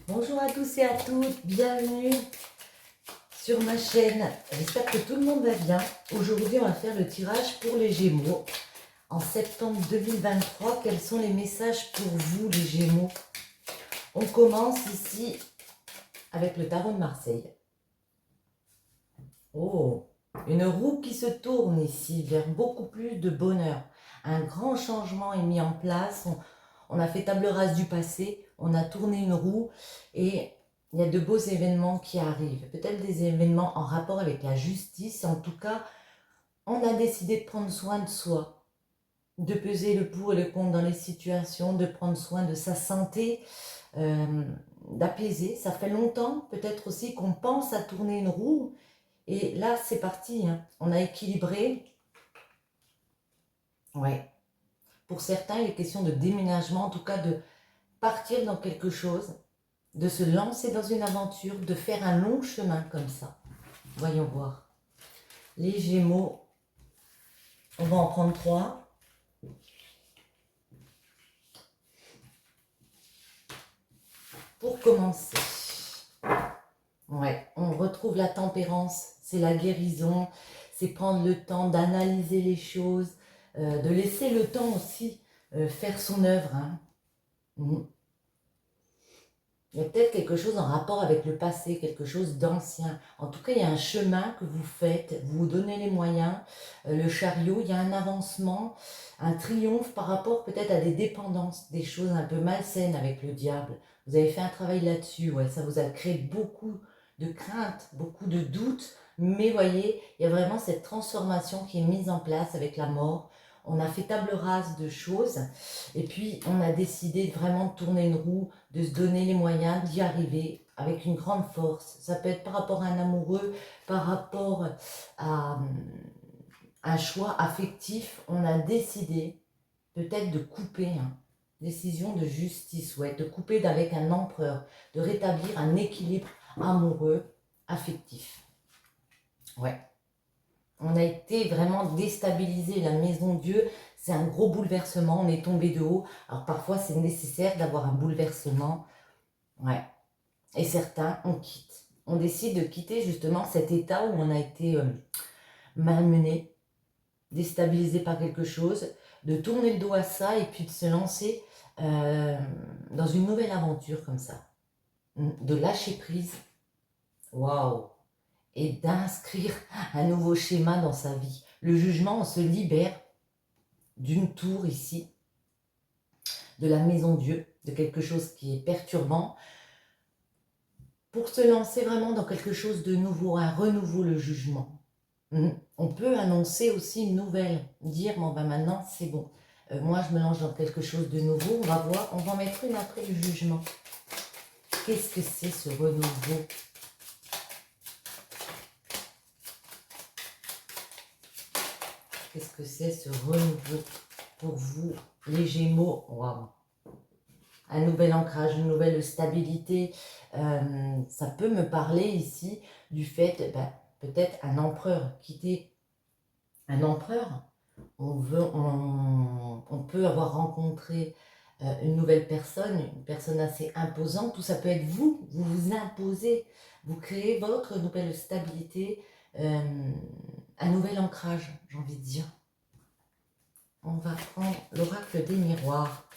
Bonjour à tous et à toutes, bienvenue sur ma chaîne. J'espère que tout le monde va bien. Aujourd'hui, on va faire le tirage pour les Gémeaux. En septembre 2023, quels sont les messages pour vous, les Gémeaux? On commence ici avec le tarot de Marseille. Oh, une roue qui se tourne ici vers beaucoup plus de bonheur. Un grand changement est mis en place. On a fait table rase du passé, on a tourné une roue et il y a de beaux événements qui arrivent. Peut-être des événements en rapport avec la justice. En tout cas, on a décidé de prendre soin de soi, de peser le pour et le contre dans les situations, de prendre soin de sa santé, d'apaiser. Ça fait longtemps peut-être aussi qu'on pense à tourner une roue. Et là, c'est parti, hein. On a équilibré. Ouais. Pour certains, il est question de déménagement, en tout cas de partir dans quelque chose, de se lancer dans une aventure, de faire un long chemin comme ça. Voyons voir. Les Gémeaux, on va en prendre 3. Pour commencer, ouais, on retrouve la tempérance, c'est la guérison, c'est prendre le temps d'analyser les choses, de laisser le temps aussi faire son œuvre. Hein. Il y a peut-être quelque chose en rapport avec le passé, quelque chose d'ancien. En tout cas, il y a un chemin que vous faites, vous vous donnez les moyens. Le chariot, il y a un avancement, un triomphe par rapport peut-être à des dépendances, des choses un peu malsaines avec le diable. Vous avez fait un travail là-dessus, ouais, ça vous a créé beaucoup de craintes, beaucoup de doutes. Mais voyez, il y a vraiment cette transformation qui est mise en place avec la mort. On a fait table rase de choses et puis on a décidé vraiment de tourner une roue, de se donner les moyens d'y arriver avec une grande force. Ça peut être par rapport à un amoureux, par rapport à un choix affectif. On a décidé peut-être de couper, hein, décision de justice, ouais, de couper avec un empereur, de rétablir un équilibre amoureux, affectif. Ouais. On a été vraiment déstabilisé, la maison Dieu, c'est un gros bouleversement, on est tombé de haut. Alors parfois c'est nécessaire d'avoir un bouleversement, ouais. Et certains, on quitte. On décide de quitter justement cet état où on a été malmené, déstabilisé par quelque chose, de tourner le dos à ça et puis de se lancer dans une nouvelle aventure comme ça. De lâcher prise, waouh, et d'inscrire un nouveau schéma dans sa vie. Le jugement, on se libère d'une tour ici, de la maison Dieu, de quelque chose qui est perturbant, pour se lancer vraiment dans quelque chose de nouveau, un renouveau, le jugement. On peut annoncer aussi une nouvelle, dire bon ben maintenant c'est bon, moi je me lance dans quelque chose de nouveau, on va voir, on va en mettre une après le jugement. Qu'est-ce que c'est ce renouveau? Qu'est-ce que c'est ce renouveau pour vous, les Gémeaux? Waouh! Un nouvel ancrage, une nouvelle stabilité. Ça peut me parler ici du fait, ben, peut-être un empereur, quitter un empereur. On peut avoir rencontré une nouvelle personne, une personne assez imposante. Tout ça peut être vous, vous vous imposez, vous créez votre nouvelle stabilité, un nouvel ancrage, j'ai envie de dire. On va prendre l'oracle des miroirs.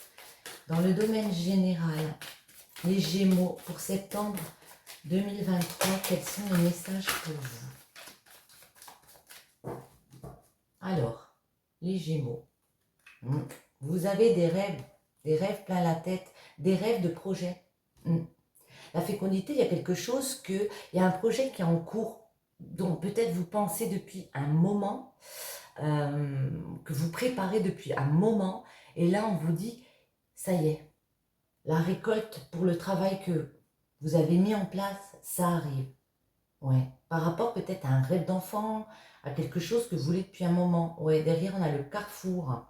Dans le domaine général, les Gémeaux, pour septembre 2023, quels sont les messages pour vous? Alors, les Gémeaux, vous avez des rêves plein la tête, des rêves de projets. La fécondité, il y a quelque chose il y a un projet qui est en cours, dont peut-être vous pensez depuis un moment, que vous préparez depuis un moment, et là on vous dit, ça y est, la récolte pour le travail que vous avez mis en place, ça arrive. Ouais. Par rapport peut-être à un rêve d'enfant, à quelque chose que vous voulez depuis un moment. Ouais, derrière on a le carrefour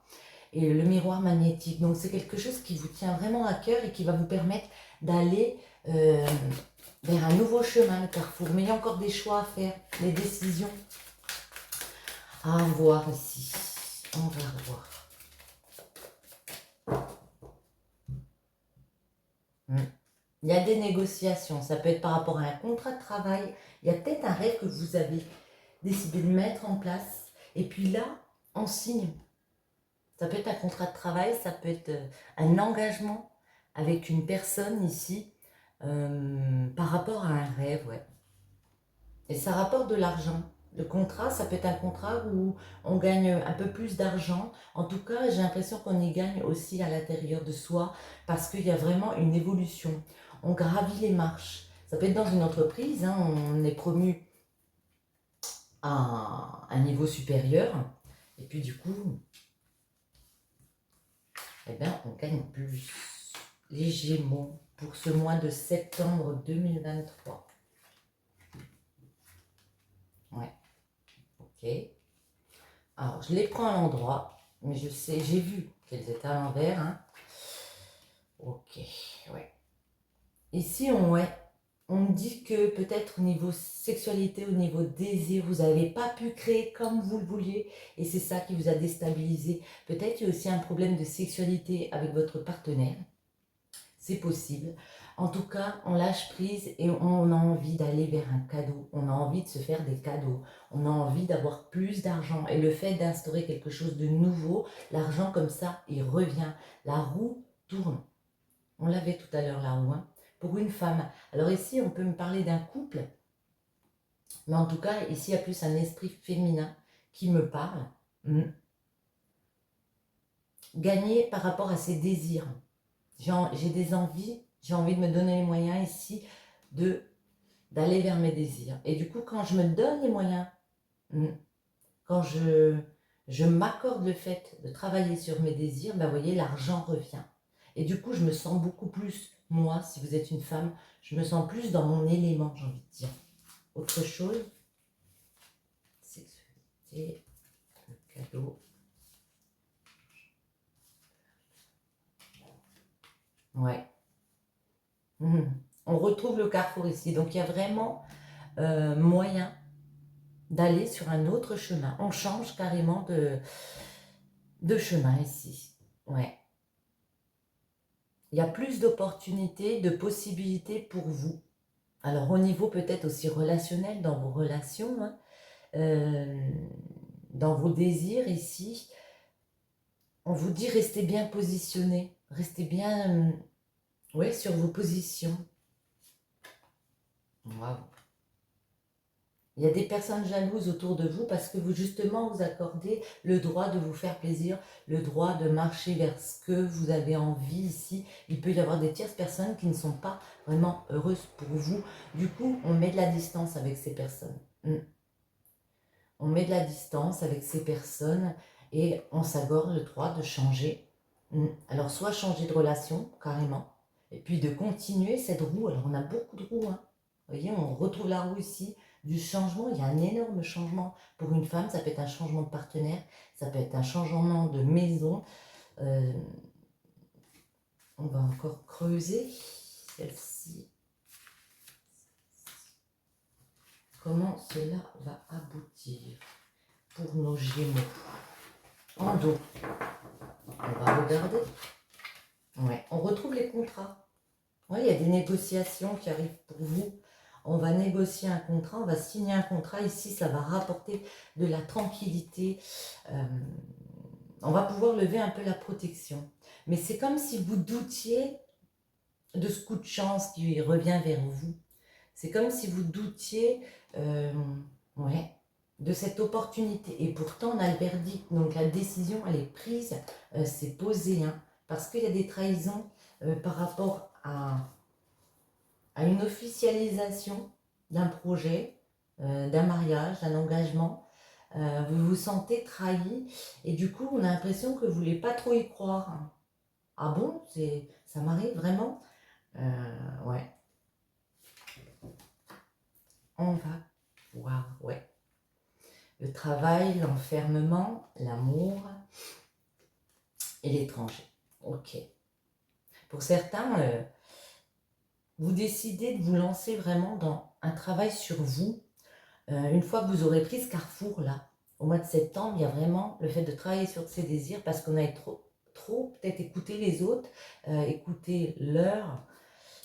et le miroir magnétique. Donc c'est quelque chose qui vous tient vraiment à cœur et qui va vous permettre d'aller vers un nouveau chemin, le carrefour. Mais il y a encore des choix à faire, des décisions à voir ici. On va voir. Il y a des négociations. Ça peut être par rapport à un contrat de travail. Il y a peut-être un rêve que vous avez décidé de mettre en place. Et puis là, on signe. Ça peut être un contrat de travail, ça peut être un engagement avec une personne ici par rapport à un rêve, ouais. Et ça rapporte de l'argent. Le contrat, ça peut être un contrat où on gagne un peu plus d'argent. En tout cas, j'ai l'impression qu'on y gagne aussi à l'intérieur de soi parce qu'il y a vraiment une évolution. On gravit les marches. Ça peut être dans une entreprise, hein, on est promu à un niveau supérieur. Et puis du coup, eh bien, on gagne plus. Les Gémeaux pour ce mois de septembre 2023. Ouais, ok. Alors, je les prends à l'endroit, mais je sais, j'ai vu qu'elles étaient à l'envers. Hein. Ok, ouais. Ici, on me dit que peut-être au niveau sexualité, au niveau désir, vous n'avez pas pu créer comme vous le vouliez et c'est ça qui vous a déstabilisé. Peut-être qu'il y a aussi un problème de sexualité avec votre partenaire. C'est possible. En tout cas, on lâche prise et on a envie d'aller vers un cadeau. On a envie de se faire des cadeaux. On a envie d'avoir plus d'argent. Et le fait d'instaurer quelque chose de nouveau, l'argent comme ça, il revient. La roue tourne. On l'avait tout à l'heure la roue. Hein, pour une femme. Alors ici, on peut me parler d'un couple. Mais en tout cas, ici, il y a plus un esprit féminin qui me parle. Gagner par rapport à ses désirs. J'ai des envies, j'ai envie de me donner les moyens ici d'aller vers mes désirs. Et du coup, quand je me donne les moyens, quand je m'accorde le fait de travailler sur mes désirs, ben, vous voyez, l'argent revient. Et du coup, je me sens beaucoup plus, moi, si vous êtes une femme, je me sens plus dans mon élément, j'ai envie de dire. Autre chose, sexualité, le cadeau. Ouais. On retrouve le carrefour ici. Donc, il y a vraiment moyen d'aller sur un autre chemin. On change carrément de chemin ici. Ouais. Il y a plus d'opportunités, de possibilités pour vous. Alors, au niveau peut-être aussi relationnel, dans vos relations, hein, dans vos désirs ici, on vous dit restez bien positionné, restez bien ouais, sur vos positions. Wow. Il y a des personnes jalouses autour de vous parce que vous justement vous accordez le droit de vous faire plaisir, le droit de marcher vers ce que vous avez envie ici. Il peut y avoir des tierces personnes qui ne sont pas vraiment heureuses pour vous. Du coup, on met de la distance avec ces personnes. On met de la distance avec ces personnes et on s'accorde le droit de changer. Alors soit changer de relation carrément et puis de continuer cette roue. Alors on a beaucoup de roues. Hein. Vous voyez, on retrouve la roue ici du changement. Il y a un énorme changement pour une femme. Ça peut être un changement de partenaire, ça peut être un changement de maison. On va encore creuser celle-ci. Comment cela va aboutir pour nos Gémeaux en dos? On va regarder. Ouais, on retrouve les contrats. Ouais, il y a des négociations qui arrivent pour vous. On va négocier un contrat, on va signer un contrat. Ici, ça va rapporter de la tranquillité. On va pouvoir lever un peu la protection. Mais c'est comme si vous doutiez de ce coup de chance qui revient vers vous. C'est comme si vous doutiez ouais, de cette opportunité. Et pourtant, on a le verdict. Donc la décision, elle est prise, c'est posé. Hein, parce qu'il y a des trahisons par rapport à une officialisation d'un projet, d'un mariage, d'un engagement. Vous vous sentez trahi et du coup on a l'impression que vous ne voulez pas trop y croire. Ah bon, ça m'arrive vraiment. Ouais. On va voir, ouais. Le travail, l'enfermement, l'amour et l'étranger. Ok. Pour certains, vous décidez de vous lancer vraiment dans un travail sur vous. Une fois que vous aurez pris ce carrefour là, au mois de septembre, il y a vraiment le fait de travailler sur ses désirs parce qu'on a trop peut-être écouté les autres, écouté leur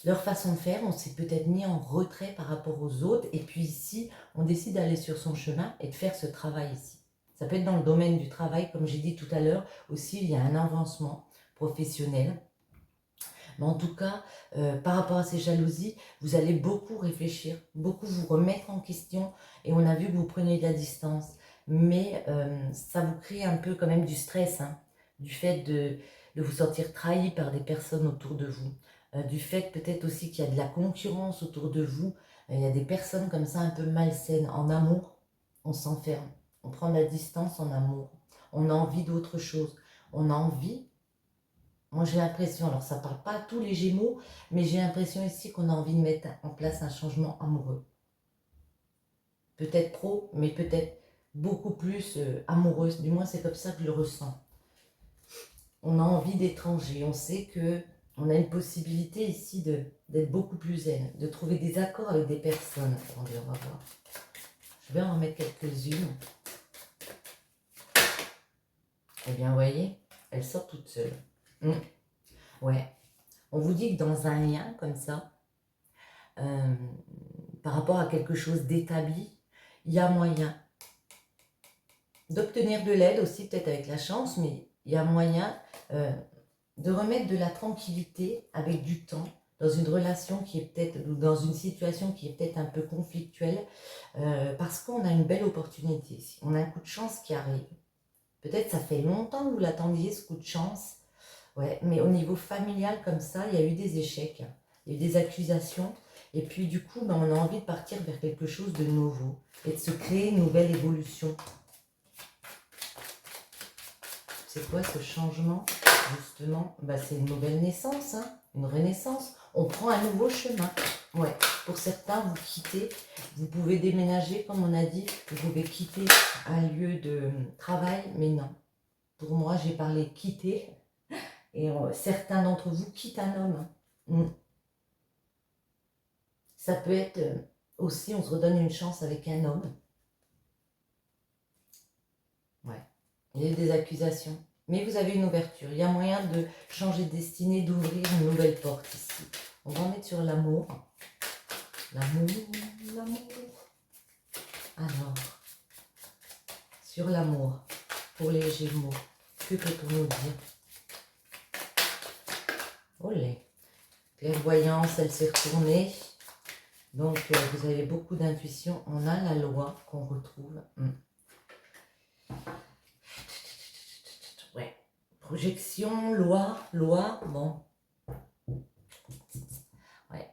leur façon de faire, on s'est peut-être mis en retrait par rapport aux autres, et puis ici, on décide d'aller sur son chemin et de faire ce travail ici. Ça peut être dans le domaine du travail, comme j'ai dit tout à l'heure, aussi il y a un avancement professionnel. Mais en tout cas, par rapport à ces jalousies, vous allez beaucoup réfléchir, beaucoup vous remettre en question, et on a vu que vous preniez de la distance. Mais ça vous crée un peu quand même du stress, hein, du fait de vous sentir trahi par des personnes autour de vous, du fait peut-être aussi qu'il y a de la concurrence autour de vous, il y a des personnes comme ça un peu malsaines. En amour, on s'enferme, on prend de la distance en amour, on a envie d'autre chose, on a envie. Moi, j'ai l'impression, alors ça ne parle pas à tous les Gémeaux, mais j'ai l'impression ici qu'on a envie de mettre en place un changement amoureux. Peut-être pro, mais peut-être beaucoup plus amoureuse. Du moins, c'est comme ça que je le ressens. On a envie d'étranger. On sait qu'on a une possibilité ici d'être beaucoup plus zen, de trouver des accords avec des personnes. Attendez, on va voir. Je vais en remettre quelques-unes. Eh bien, vous voyez, elle sort toute seule. Ouais. On vous dit que dans un lien comme ça, par rapport à quelque chose d'établi, il y a moyen d'obtenir de l'aide aussi, peut-être avec la chance, mais il y a moyen de remettre de la tranquillité avec du temps dans une relation qui est peut-être, ou dans une situation qui est peut-être un peu conflictuelle, parce qu'on a une belle opportunité ici. On a un coup de chance qui arrive. Peut-être ça fait longtemps que vous l'attendiez, ce coup de chance. Ouais, mais au niveau familial, comme ça, il y a eu des échecs, il y a eu des accusations. Et puis du coup, ben, on a envie de partir vers quelque chose de nouveau et de se créer une nouvelle évolution. C'est quoi ce changement, justement? Ben, c'est une nouvelle naissance, hein, une renaissance. On prend un nouveau chemin. Ouais. Pour certains, vous quittez, vous pouvez déménager, comme on a dit, vous pouvez quitter un lieu de travail, mais non. Pour moi, j'ai parlé quitter, et certains d'entre vous quittent un homme. Ça peut être aussi, on se redonne une chance avec un homme. Ouais. Il y a eu des accusations. Mais vous avez une ouverture. Il y a moyen de changer de destinée, d'ouvrir une nouvelle porte ici. On va en mettre sur l'amour. L'amour, l'amour. Alors, sur l'amour, pour les Gémeaux, que peut-on nous dire? Olé. Clairvoyance, elle s'est retournée. Donc, vous avez beaucoup d'intuition. On a la loi qu'on retrouve. Ouais. Projection, loi, bon. Ouais.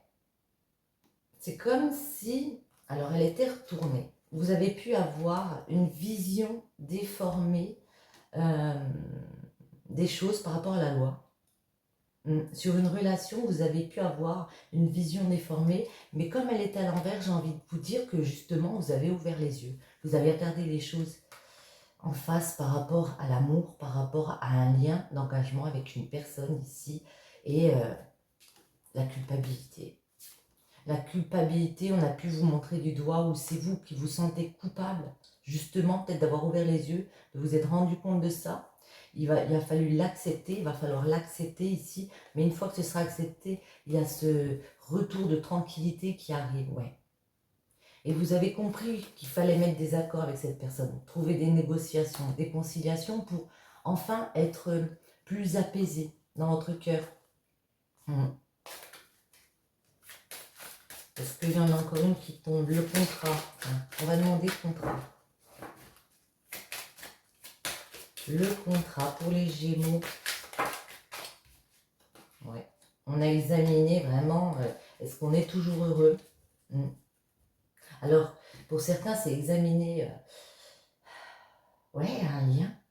C'est comme si, alors elle était retournée. Vous avez pu avoir une vision déformée des choses par rapport à la loi. Sur une relation, vous avez pu avoir une vision déformée, mais comme elle est à l'envers, j'ai envie de vous dire que justement, vous avez ouvert les yeux. Vous avez regardé les choses en face par rapport à l'amour, par rapport à un lien d'engagement avec une personne ici, et la culpabilité. La culpabilité, on a pu vous montrer du doigt, ou c'est vous qui vous sentez coupable, justement, peut-être d'avoir ouvert les yeux, de vous être rendu compte de ça. Il a fallu l'accepter, il va falloir l'accepter ici, mais une fois que ce sera accepté, il y a ce retour de tranquillité qui arrive, ouais. Et vous avez compris qu'il fallait mettre des accords avec cette personne, trouver des négociations, des conciliations pour enfin être plus apaisé dans votre cœur. Est-ce qu'il y en a encore une qui tombe? Le contrat. On va demander le contrat. Le contrat pour les Gémeaux. Ouais. On a examiné vraiment, est-ce qu'on est toujours heureux? Alors, pour certains, c'est examiner ouais,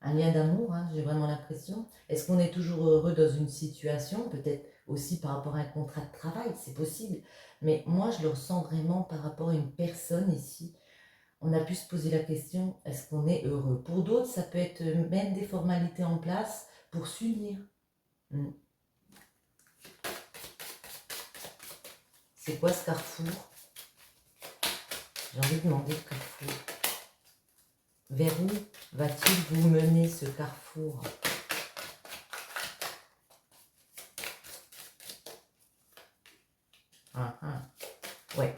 un lien d'amour, hein, j'ai vraiment l'impression. Est-ce qu'on est toujours heureux dans une situation? Peut-être aussi par rapport à un contrat de travail, c'est possible. Mais moi, je le ressens vraiment par rapport à une personne ici. On a pu se poser la question, est-ce qu'on est heureux? Pour d'autres, ça peut être même des formalités en place pour s'unir. C'est quoi ce carrefour? J'ai envie de demander le carrefour. Vers où va-t-il vous mener ce carrefour? Ouais.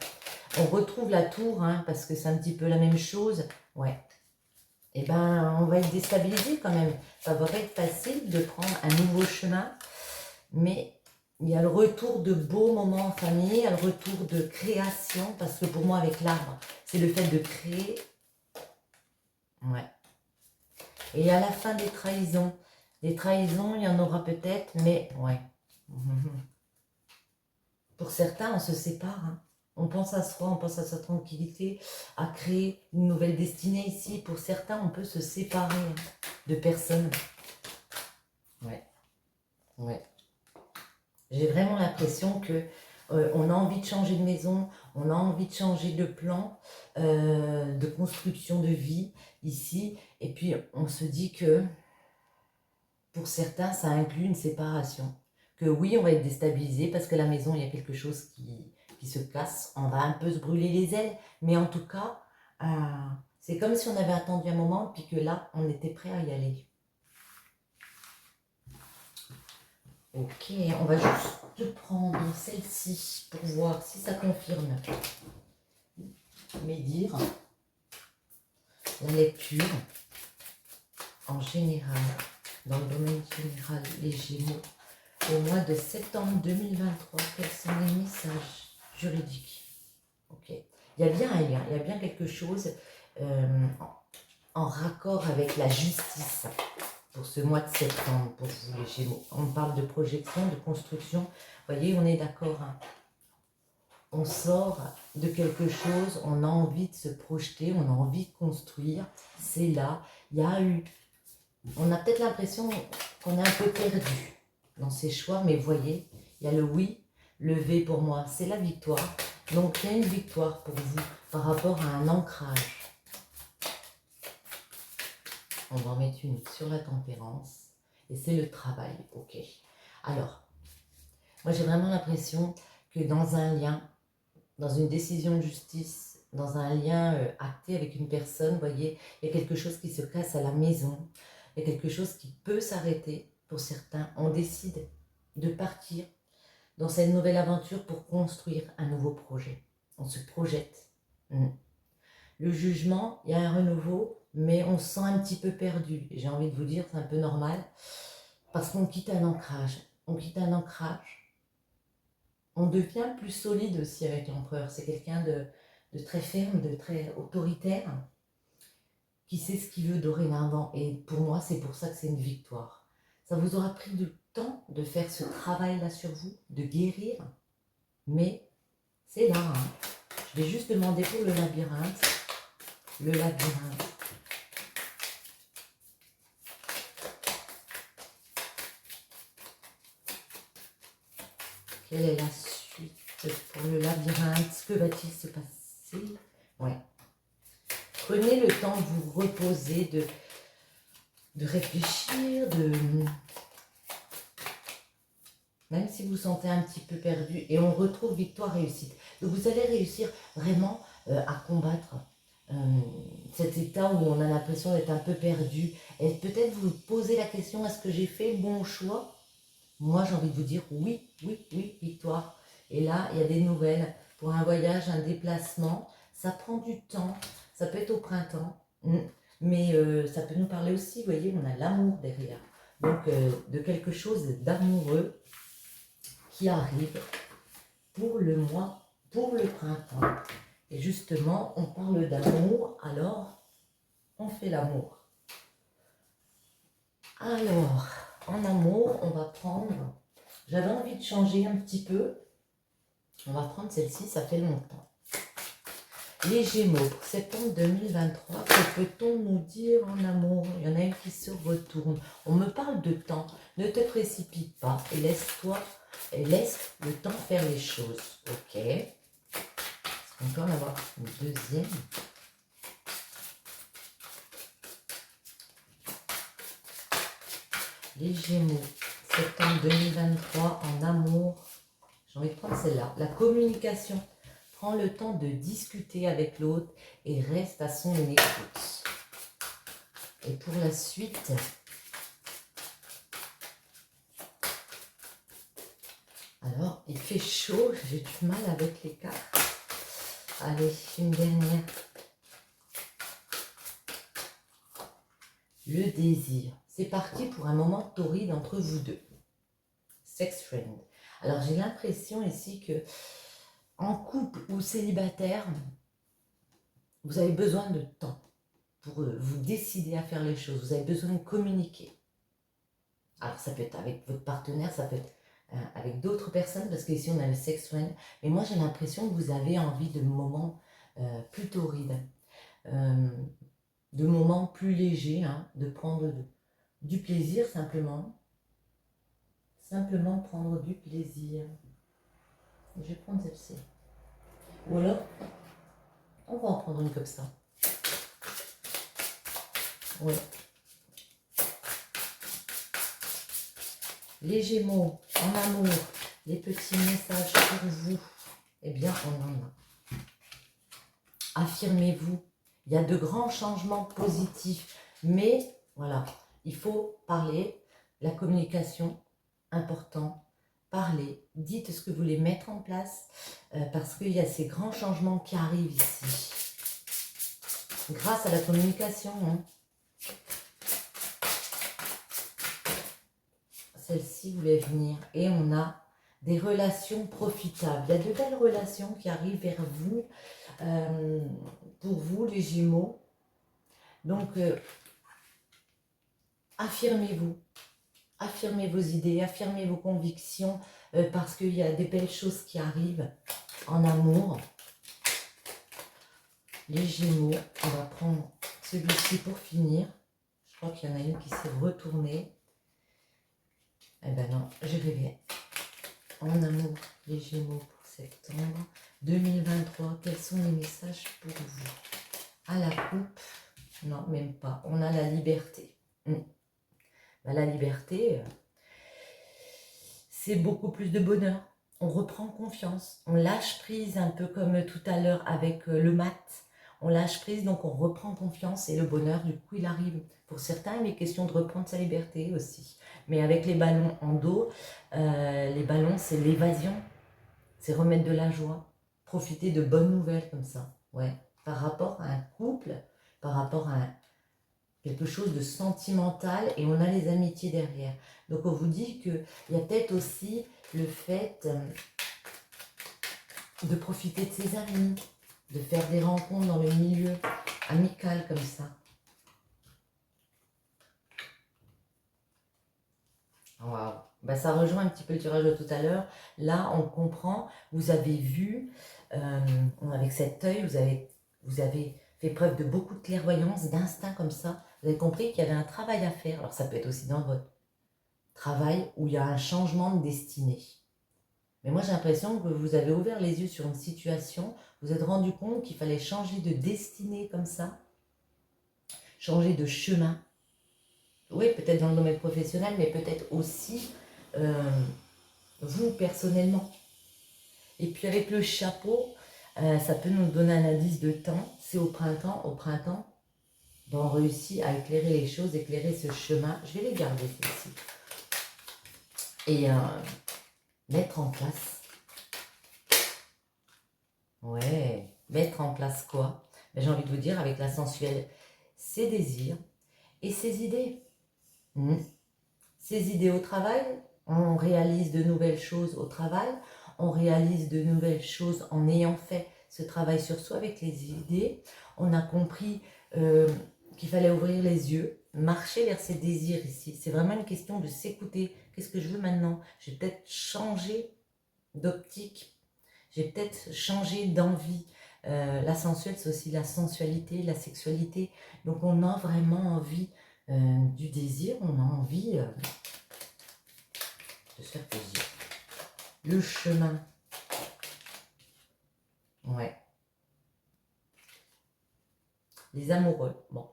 On retrouve la tour, hein, parce que c'est un petit peu la même chose. Ouais. Eh ben, on va être déstabilisé quand même. Ça va pas être facile de prendre un nouveau chemin, mais il y a le retour de beaux moments en famille, il y a le retour de création, parce que pour moi, avec l'arbre, c'est le fait de créer. Ouais. Et à la fin des trahisons, il y en aura peut-être, mais ouais. Pour certains, on se sépare, hein. On pense à soi, on pense à sa tranquillité, à créer une nouvelle destinée ici. Pour certains, on peut se séparer, hein, de personnes. Ouais, ouais. J'ai vraiment l'impression que on a envie de changer de maison, on a envie de changer de plan, de construction de vie ici. Et puis, on se dit que pour certains, ça inclut une séparation. Que oui, on va être déstabilisé parce que la maison, il y a quelque chose qui se casse. On va un peu se brûler les ailes. Mais en tout cas, c'est comme si on avait attendu un moment puis que là, on était prêt à y aller. Ok, on va juste prendre celle-ci pour voir si ça confirme mes dires. La lecture, en général, dans le domaine général, les Gémeaux, au mois de septembre 2023, quels sont les messages juridiques? Ok, il y a bien un lien, il y a bien quelque chose en raccord avec la justice pour ce mois de septembre, pour vous les Gémeaux. On parle de projection, de construction. Vous voyez, on est d'accord, hein. On sort de quelque chose, on a envie de se projeter, on a envie de construire. C'est là, il y a eu... On a peut-être l'impression qu'on est un peu perdu dans ses choix, mais vous voyez, il y a le oui, le V pour moi, c'est la victoire. Donc il y a une victoire pour vous par rapport à un ancrage. On va en mettre une sur la tempérance. Et c'est le travail, ok. Alors, moi j'ai vraiment l'impression que dans un lien, dans une décision de justice, dans un lien acté avec une personne, vous voyez, il y a quelque chose qui se casse à la maison, il y a quelque chose qui peut s'arrêter pour certains. On décide de partir dans cette nouvelle aventure pour construire un nouveau projet. On se projette. Le jugement, il y a un renouveau, mais on se sent un petit peu perdu. J'ai envie de vous dire, c'est un peu normal, parce qu'on quitte un ancrage. On quitte un ancrage. On devient plus solide aussi avec l'empereur. C'est quelqu'un de très ferme, de très autoritaire, qui sait ce qu'il veut dorénavant. Et pour moi, c'est pour ça que c'est une victoire. Ça vous aura pris du temps de faire ce travail-là sur vous, de guérir, mais c'est là, hein. Je vais juste demander pour le labyrinthe. Le labyrinthe. Quelle est la suite pour le labyrinthe? Que va-t-il se passer? Ouais. Prenez le temps de vous reposer, de réfléchir, même si vous vous sentez un petit peu perdu, et on retrouve victoire, réussite. Donc vous allez réussir vraiment à combattre cet état où on a l'impression d'être un peu perdu. Et peut-être vous posez la question, est-ce que j'ai fait le bon choix? Moi, j'ai envie de vous dire oui, oui, oui, victoire. Et là, il y a des nouvelles pour un voyage, un déplacement. Ça prend du temps, ça peut être au printemps, mais ça peut nous parler aussi, vous voyez, on a l'amour derrière. Donc, de quelque chose d'amoureux qui arrive pour le mois, pour le printemps. Et justement, on parle d'amour, alors on fait l'amour. Alors, en amour, on va prendre... J'avais envie de changer un petit peu. On va prendre celle-ci, ça fait longtemps. Les Gémeaux, pour septembre 2023, que peut-on nous dire en amour? Il y en a une qui se retourne. On me parle de temps. Ne te précipite pas et laisse le temps faire les choses. Ok. Est-ce qu'on peut en avoir une deuxième? Les Gémeaux, septembre 2023, en amour. J'ai envie de prendre celle-là. La communication. Prends le temps de discuter avec l'autre et reste à son écoute. Et pour la suite, alors, il fait chaud, j'ai du mal avec les cartes. Allez, une dernière. Le désir. C'est parti pour un moment torride entre vous deux. Sex friend. Alors j'ai l'impression ici que en couple ou célibataire, vous avez besoin de temps pour vous décider à faire les choses. Vous avez besoin de communiquer. Alors ça peut être avec votre partenaire, ça peut être avec d'autres personnes, parce qu'ici on a le sex friend. Mais moi j'ai l'impression que vous avez envie de moments plus torrides, de moments plus légers, hein, de prendre du plaisir simplement. Simplement prendre du plaisir. Je vais prendre celle-ci. Ou alors, on va en prendre une comme ça. Ouais. Les Gémeaux, en amour, les petits messages pour vous, eh bien, on en a. Affirmez-vous. Il y a de grands changements positifs. Mais, voilà, il faut parler. La communication, important. Parlez. Dites ce que vous voulez mettre en place. Parce qu'il y a ces grands changements qui arrivent ici. Grâce à la communication, hein. Celle-ci voulait venir. Et on a des relations profitables. Il y a de belles relations qui arrivent vers vous, pour vous les Gémeaux. Donc, affirmez-vous. Affirmez vos idées, affirmez vos convictions, parce qu'il y a des belles choses qui arrivent en amour. Les Gémeaux, on va prendre celui-ci pour finir. Je crois qu'il y en a une qui s'est retournée. Eh ben non, je rêvais. En amour, les Gémeaux pour septembre 2023. Quels sont les messages pour vous? À la coupe, non, même pas. On a la liberté. La liberté, c'est beaucoup plus de bonheur. On reprend confiance. On lâche prise, un peu comme tout à l'heure avec le mat. On lâche prise, donc on reprend confiance et le bonheur, du coup, il arrive. Pour certains, il est question de reprendre sa liberté aussi. Mais avec les ballons en dos, les ballons, c'est l'évasion. C'est remettre de la joie. Profiter de bonnes nouvelles comme ça. Ouais. Par rapport à un couple, par rapport à quelque chose de sentimental, et on a les amitiés derrière. Donc on vous dit qu'il y a peut-être aussi le fait de profiter de ses amis, de faire des rencontres dans le milieu amical comme ça. Waouh. Ben, ça rejoint un petit peu le tirage de tout à l'heure. Là, on comprend, vous avez vu, avec cet œil, vous avez fait preuve de beaucoup de clairvoyance, d'instinct comme ça. Vous avez compris qu'il y avait un travail à faire. Alors ça peut être aussi dans votre travail où il y a un changement de destinée. Mais moi j'ai l'impression que vous avez ouvert les yeux sur une situation, vous vous êtes rendu compte qu'il fallait changer de destinée comme ça, changer de chemin. Oui, peut-être dans le domaine professionnel, mais peut-être aussi vous personnellement. Et puis avec le chapeau, ça peut nous donner un indice de temps. C'est au printemps. Au printemps, ben, on réussit à éclairer les choses, éclairer ce chemin. Je vais les garder celles-ci. Et mettre en place. Ouais, mettre en place quoi? Ben, j'ai envie de vous dire, avec la sensuelle, ses désirs et ses idées. Ses idées au travail, on réalise de nouvelles choses au travail, on réalise de nouvelles choses en ayant fait ce travail sur soi avec les idées. On a compris qu'il fallait ouvrir les yeux, marcher vers ses désirs ici. C'est vraiment une question de s'écouter. Qu'est-ce que je veux maintenant? J'ai peut-être changé d'optique, j'ai peut-être changé d'envie. La sensuelle, c'est aussi la sensualité, la sexualité. Donc on a vraiment envie du désir, on a envie de se faire plaisir. Le chemin. Ouais. Les amoureux. Bon,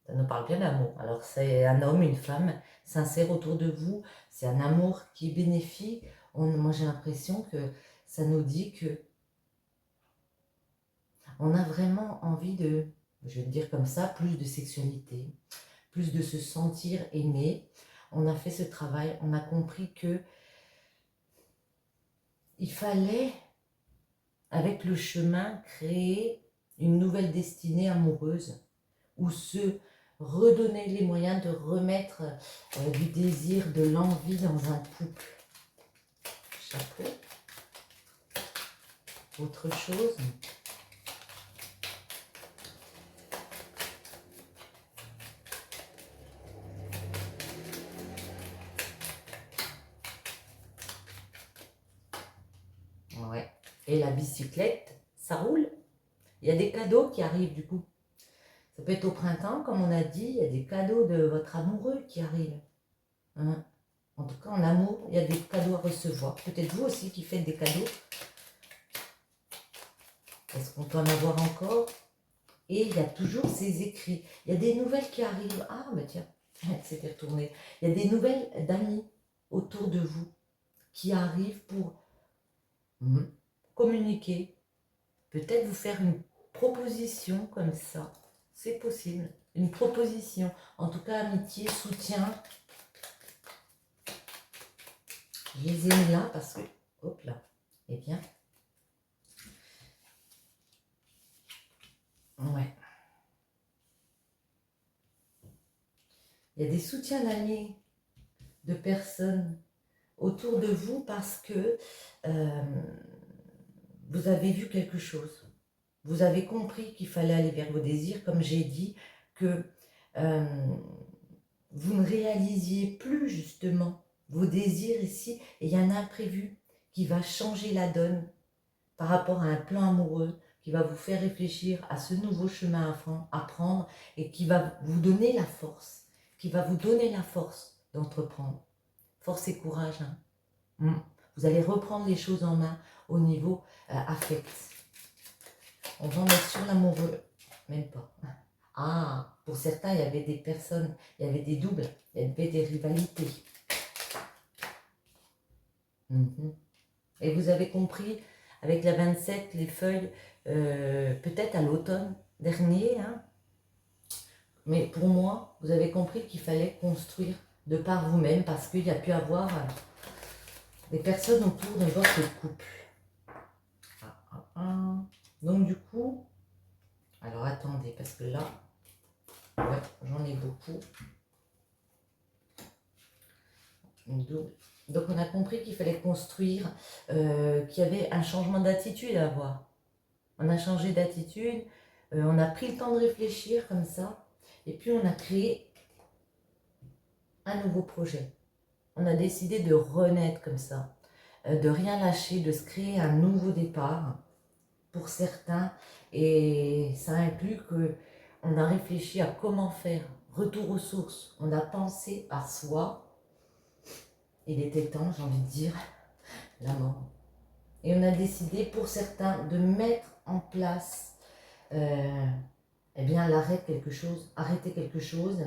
ça nous parle bien d'amour. Alors c'est un homme, une femme sincère autour de vous. C'est un amour qui est bénéfique. Moi j'ai l'impression que ça nous dit que on a vraiment envie de, je vais le dire comme ça, plus de sexualité, plus de se sentir aimé. On a fait ce travail, on a compris que il fallait, avec le chemin, créer une nouvelle destinée amoureuse ou se redonner les moyens de remettre du désir, de l'envie dans un couple. Chapeau. Autre chose. Ouais. Et la bicyclette, ça roule. Il y a des cadeaux qui arrivent du coup. Ça peut être au printemps, comme on a dit, il y a des cadeaux de votre amoureux qui arrivent. Hein? En tout cas, en amour, il y a des cadeaux à recevoir. Peut-être vous aussi qui faites des cadeaux. Est-ce qu'on peut en avoir encore? Et il y a toujours ces écrits. Il y a des nouvelles qui arrivent. Ah, mais tiens, c'était retourné. Il y a des nouvelles d'amis autour de vous qui arrivent pour communiquer. Peut-être vous faire une proposition comme ça. C'est possible. Une proposition. En tout cas, amitié, soutien. Je les ai mis là parce que... Hop là. Eh bien. Ouais. Il y a des soutiens d'amis, de personnes autour de vous parce que vous avez vu quelque chose. Vous avez compris qu'il fallait aller vers vos désirs, comme j'ai dit, que vous ne réalisiez plus justement vos désirs ici, et il y a un imprévu qui va changer la donne par rapport à un plan amoureux, qui va vous faire réfléchir à ce nouveau chemin à prendre et qui va vous donner la force, d'entreprendre. Force et courage. Hein. Vous allez reprendre les choses en main au niveau affect. On va mettre sur l'amoureux, même pas. Ah, pour certains, il y avait des personnes, il y avait des doubles, il y avait des rivalités. Et vous avez compris, avec la 27, les feuilles, peut-être à l'automne dernier, hein, mais pour moi, vous avez compris qu'il fallait construire de par vous-même parce qu'il y a pu avoir des personnes autour de votre couple. Donc du coup, alors attendez, parce que là, ouais, j'en ai beaucoup. Donc on a compris qu'il fallait construire, qu'il y avait un changement d'attitude à avoir. On a changé d'attitude, on a pris le temps de réfléchir comme ça, et puis on a créé un nouveau projet. On a décidé de renaître comme ça, de rien lâcher, de se créer un nouveau départ pour certains, et ça inclut que on a réfléchi à comment faire, retour aux sources, on a pensé à soi. Il était temps, j'ai envie de dire, la mort. Et on a décidé pour certains de mettre en place eh bien l'arrêt de quelque chose, arrêter quelque chose,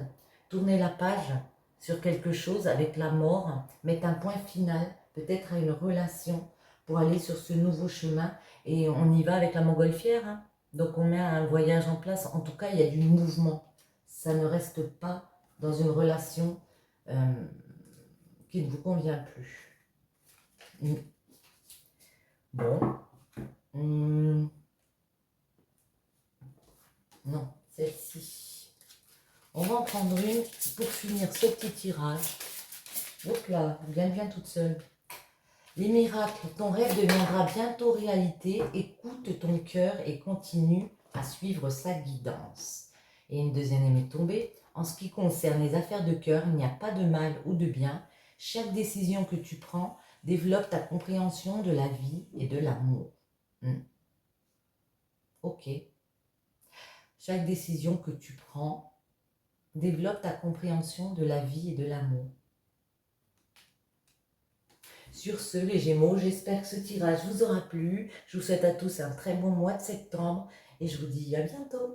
tourner la page sur quelque chose avec la mort, mettre un point final peut-être à une relation pour aller sur ce nouveau chemin. Et on y va avec la montgolfière. Hein. Donc on met un voyage en place. En tout cas, il y a du mouvement. Ça ne reste pas dans une relation qui ne vous convient plus. Bon. Non, celle-ci. On va en prendre une pour finir ce petit tirage. Hop là, elle vient toute seule. Les miracles, ton rêve deviendra bientôt réalité. Écoute ton cœur et continue à suivre sa guidance. Et une deuxième est tombée. En ce qui concerne les affaires de cœur, il n'y a pas de mal ou de bien. Chaque décision que tu prends développe ta compréhension de la vie et de l'amour. Ok. Chaque décision que tu prends développe ta compréhension de la vie et de l'amour. Sur ce, les Gémeaux, j'espère que ce tirage vous aura plu. Je vous souhaite à tous un très bon mois de septembre et je vous dis à bientôt.